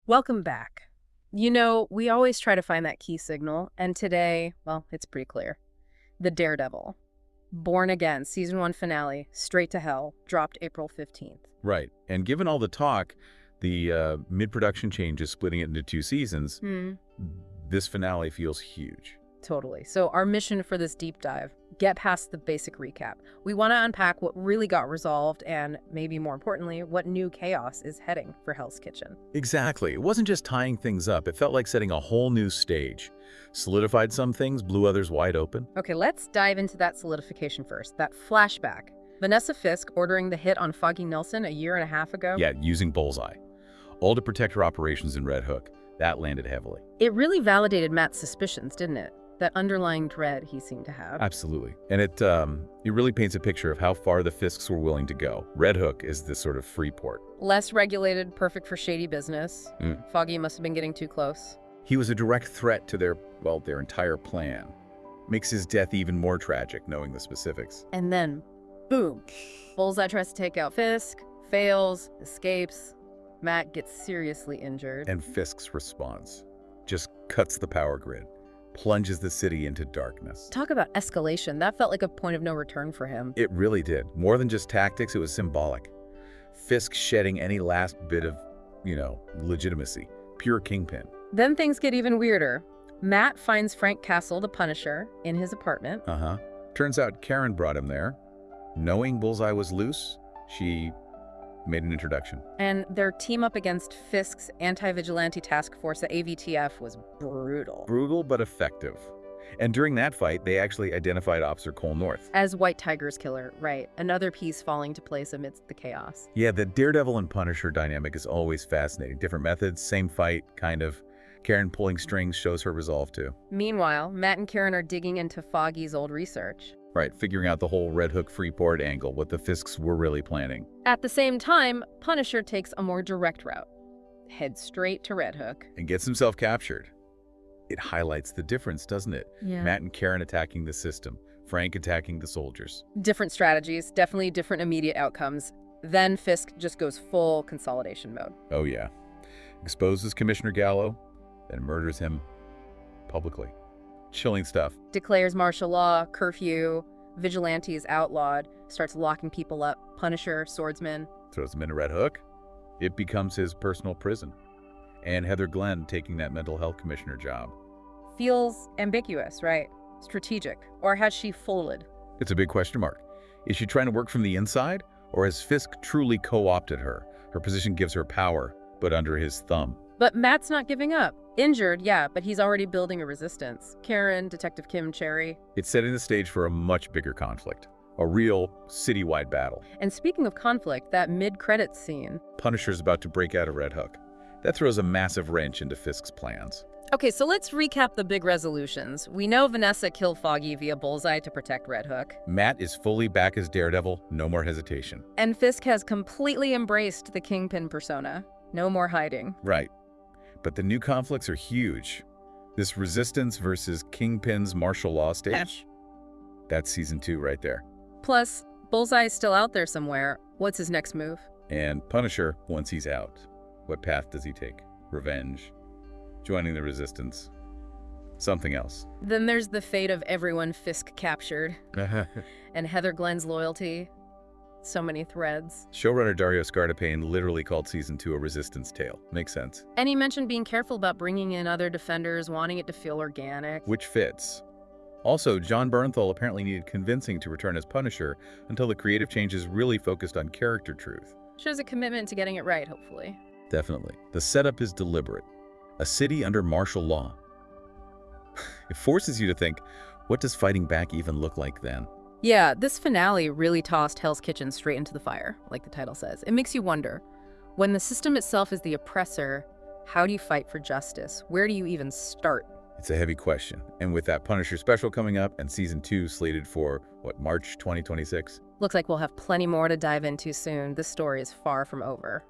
Welcome back. You know, we always try to find that key signal, and today, well, it's pretty clear. The Daredevil. Born Again, Season 1 finale, Straight to Hell, dropped April 15th. Right. And given all the talk, the mid-production changes splitting it into 2 seasons, this finale feels huge. Totally. So our mission for this deep dive, get past the basic recap. We want to unpack what really got resolved and, maybe more importantly, what new chaos is heading for Hell's Kitchen. Exactly. It wasn't just tying things up. It felt like setting a whole new stage. Solidified some things, blew others wide open. Okay, let's dive into that solidification first, that flashback. Vanessa Fisk ordering the hit on Foggy Nelson a year and a half ago. Yeah, using Bullseye. All to protect her operations in Red Hook. That landed heavily. It really validated Matt's suspicions, didn't it? That underlying dread he seemed to have. Absolutely. And it really paints a picture of how far the Fisks were willing to go. Red Hook is this sort of free port. Less regulated, perfect for shady business. Foggy must have been getting too close. He was a direct threat to their entire plan. Makes his death even more tragic, knowing the specifics. And then, boom. Bullseye tries to take out Fisk, fails, escapes. Matt gets seriously injured. And Fisk's response just cuts the power grid. Plunges the city into darkness. Talk about escalation. That felt like a point of no return for him. It really did. More than just tactics, it was symbolic. Fisk shedding any last bit of, legitimacy. Pure kingpin. Then things get even weirder. Matt finds Frank Castle, the Punisher, in his apartment. Turns out Karen brought him there. Knowing Bullseye was loose, she made an introduction. And their team up against Fisk's anti-vigilante task force at AVTF was brutal. Brutal but effective. And during that fight, they actually identified Officer Cole North as White Tiger's killer, right. Another piece falling to place amidst the chaos. Yeah, the Daredevil and Punisher dynamic is always fascinating. Different methods, same fight, kind of. Karen pulling strings shows her resolve too. Meanwhile, Matt and Karen are digging into Foggy's old research. Right, figuring out the whole Red Hook Freeport angle, what the Fisks were really planning. At the same time, Punisher takes a more direct route. Heads straight to Red Hook. And gets himself captured. It highlights the difference, doesn't it? Yeah. Matt and Karen attacking the system, Frank attacking the soldiers. Different strategies, definitely different immediate outcomes. Then Fisk just goes full consolidation mode. Oh yeah. Exposes Commissioner Gallo, then murders him publicly. Chilling stuff. Declares martial law, curfew, vigilantes outlawed, starts locking people up, Punisher, swordsman. Throws him in a Red Hook. It becomes his personal prison. And Heather Glenn taking that mental health commissioner job. Feels ambiguous, right? Strategic. Or has she folded? It's a big question mark. Is she trying to work from the inside? Or has Fisk truly co-opted her? Her position gives her power, but under his thumb. But Matt's not giving up. Injured, yeah, but he's already building a resistance. Karen, Detective Kim, Cherry. It's setting the stage for a much bigger conflict. A real citywide battle. And speaking of conflict, that mid-credits scene. Punisher's about to break out of Red Hook. That throws a massive wrench into Fisk's plans. Okay, so let's recap the big resolutions. We know Vanessa killed Foggy via Bullseye to protect Red Hook. Matt is fully back as Daredevil, no more hesitation. And Fisk has completely embraced the Kingpin persona. No more hiding. Right. But the new conflicts are huge. This resistance versus Kingpin's martial law stage. That's season 2 right there. Plus, Bullseye's still out there somewhere. What's his next move? And Punisher, once he's out, what path does he take? Revenge? Joining the resistance? Something else? Then there's the fate of everyone Fisk captured. And Heather Glenn's loyalty. So many threads. Showrunner Dario Scartapane literally called season 2 a resistance tale. Makes sense. And he mentioned being careful about bringing in other defenders, wanting it to feel organic. Which fits. Also, John Bernthal apparently needed convincing to return as Punisher until the creative changes really focused on character truth. Shows a commitment to getting it right, hopefully. Definitely. The setup is deliberate. A city under martial law. It forces you to think, what does fighting back even look like then? Yeah, this finale really tossed Hell's Kitchen straight into the fire, like the title says. It makes you wonder, when the system itself is the oppressor, how do you fight for justice? Where do you even start? It's a heavy question. And with that Punisher special coming up and season 2 slated for, March 2026? Looks like we'll have plenty more to dive into soon. This story is far from over.